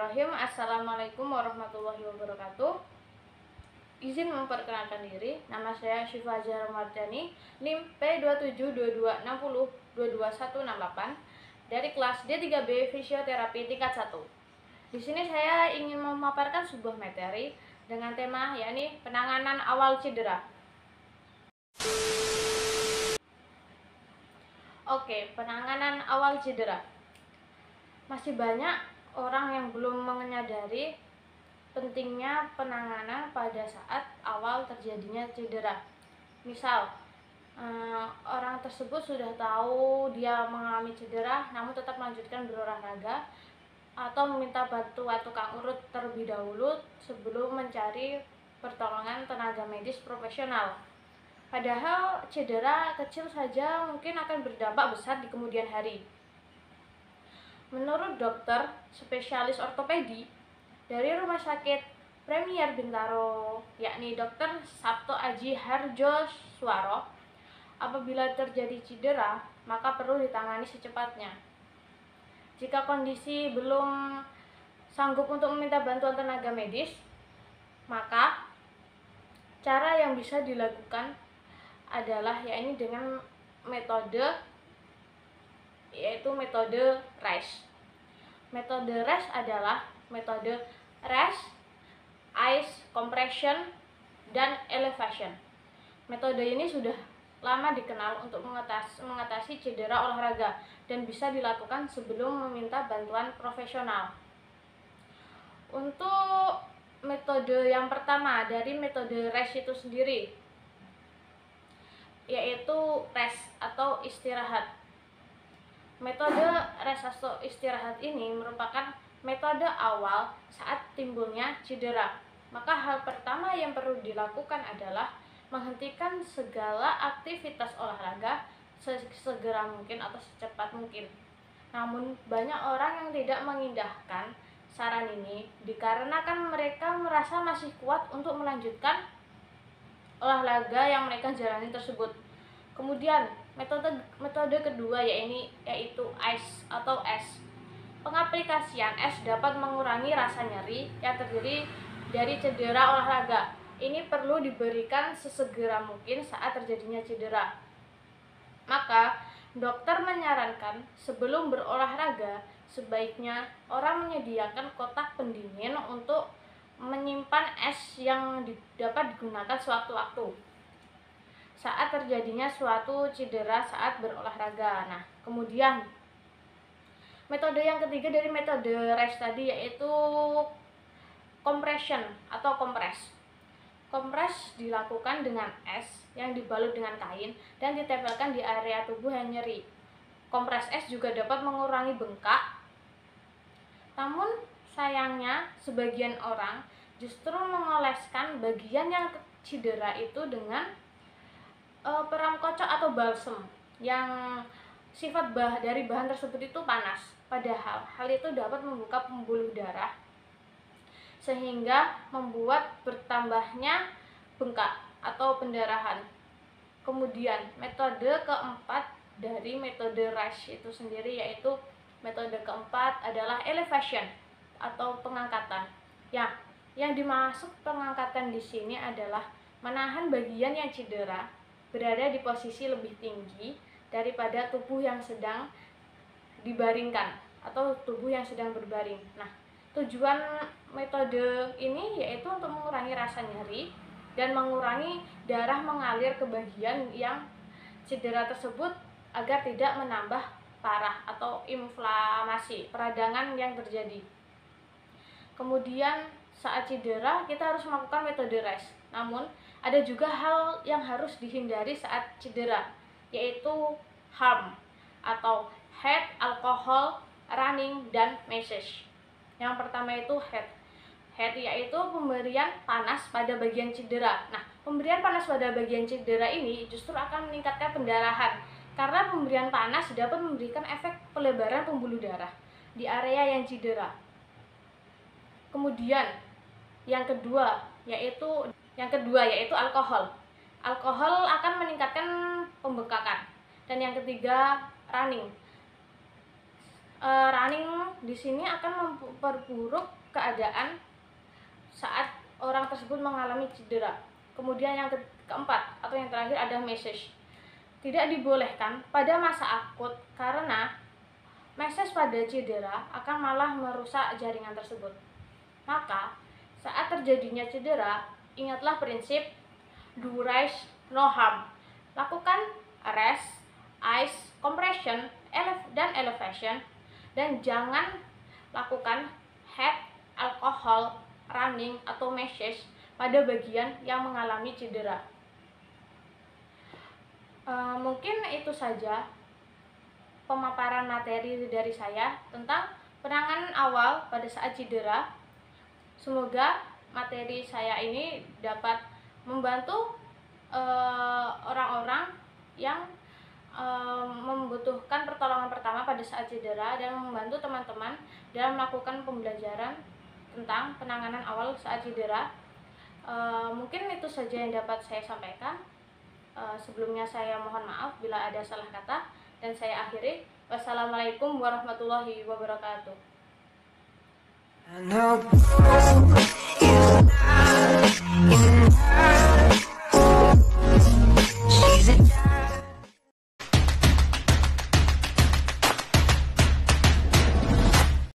Bismillahirrahmanirrahim. Assalamualaikum warahmatullahi wabarakatuh. Izin memperkenalkan diri, nama saya Syifa Zahra Mardani, NIM P272260222168 dari kelas D3B Fisioterapi tingkat 1. Di sini saya ingin memaparkan sebuah materi dengan tema yakni penanganan awal cedera. Oke, penanganan awal cedera. Masih banyak orang yang belum menyadari pentingnya penanganan pada saat awal terjadinya cedera. Misal, orang tersebut sudah tahu dia mengalami cedera namun tetap melanjutkan berolahraga atau meminta bantuan tukang urut terlebih dahulu sebelum mencari pertolongan tenaga medis profesional. Padahal cedera kecil saja mungkin akan berdampak besar di kemudian hari. Menurut dokter spesialis ortopedi dari Rumah Sakit Premier Bintaro, yakni Dr. Sabto Aji Harjoswaro, apabila terjadi cedera, maka perlu ditangani secepatnya. Jika kondisi belum sanggup untuk meminta bantuan tenaga medis, maka cara yang bisa dilakukan adalah yakni dengan metode REST. Metode REST adalah metode rest, ice, compression, dan elevation. Metode ini sudah lama dikenal untuk mengatasi cedera olahraga dan bisa dilakukan sebelum meminta bantuan profesional. Untuk metode yang pertama dari metode REST itu sendiri, yaitu rest atau istirahat. Metode rest atau istirahat ini merupakan metode awal saat timbulnya cedera. Maka hal pertama yang perlu dilakukan adalah menghentikan segala aktivitas olahraga sesegera mungkin atau secepat mungkin. Namun banyak orang yang tidak mengindahkan saran ini dikarenakan mereka merasa masih kuat untuk melanjutkan olahraga yang mereka jalani tersebut. Kemudian metode kedua yaitu ice atau es. Pengaplikasian es dapat mengurangi rasa nyeri yang terjadi dari cedera olahraga. Ini perlu diberikan sesegera mungkin saat terjadinya cedera. Maka dokter menyarankan sebelum berolahraga sebaiknya orang menyediakan kotak pendingin untuk menyimpan es yang dapat digunakan sewaktu-waktu saat terjadinya suatu cedera saat berolahraga. Nah, kemudian metode yang ketiga dari metode rest tadi yaitu compression atau kompres. Kompres dilakukan dengan es yang dibalut dengan kain dan ditempelkan di area tubuh yang nyeri. Kompres es juga dapat mengurangi bengkak. Namun sayangnya sebagian orang justru mengoleskan bagian yang cedera itu dengan peram kocok atau balsem yang sifat dari bahan tersebut itu panas. Padahal hal itu dapat membuka pembuluh darah sehingga membuat bertambahnya bengkak atau pendarahan. Kemudian metode keempat dari metode REST itu sendiri yaitu metode keempat adalah elevation atau pengangkatan. Yang dimaksud pengangkatan di sini adalah menahan bagian yang cedera berada di posisi lebih tinggi daripada tubuh yang sedang dibaringkan atau tubuh yang sedang berbaring. Nah, tujuan metode ini yaitu untuk mengurangi rasa nyeri dan mengurangi darah mengalir ke bagian yang cedera tersebut agar tidak menambah parah atau inflamasi peradangan yang terjadi. Kemudian saat cedera kita harus melakukan metode rest. Namun ada juga hal yang harus dihindari saat cedera, yaitu harm atau head, alkohol, running, dan massage. Yang pertama itu head yaitu pemberian panas pada bagian cedera. Nah, pemberian panas pada bagian cedera ini justru akan meningkatkan pendarahan karena pemberian panas dapat memberikan efek pelebaran pembuluh darah di area yang cedera. Kemudian yang kedua yaitu alkohol. Alkohol akan meningkatkan pembengkakan. Dan yang ketiga running. Running di sini akan memperburuk keadaan saat orang tersebut mengalami cedera. Kemudian yang keempat atau yang terakhir ada meses. Tidak dibolehkan pada masa akut karena meses pada cedera akan malah merusak jaringan tersebut. Maka saat terjadinya cedera, ingatlah prinsip do rest no harm. Lakukan rest, ice, compression, dan elevation, dan jangan lakukan head, alcohol, running, atau massage pada bagian yang mengalami cedera. Mungkin itu saja pemaparan materi dari saya tentang penanganan awal pada saat cedera. Semoga materi saya ini dapat membantu orang-orang yang membutuhkan pertolongan pertama pada saat cedera dan membantu teman-teman dalam melakukan pembelajaran tentang penanganan awal saat cedera. Mungkin itu saja yang dapat saya sampaikan. Sebelumnya saya mohon maaf bila ada salah kata dan saya akhiri. Wassalamualaikum warahmatullahi wabarakatuh.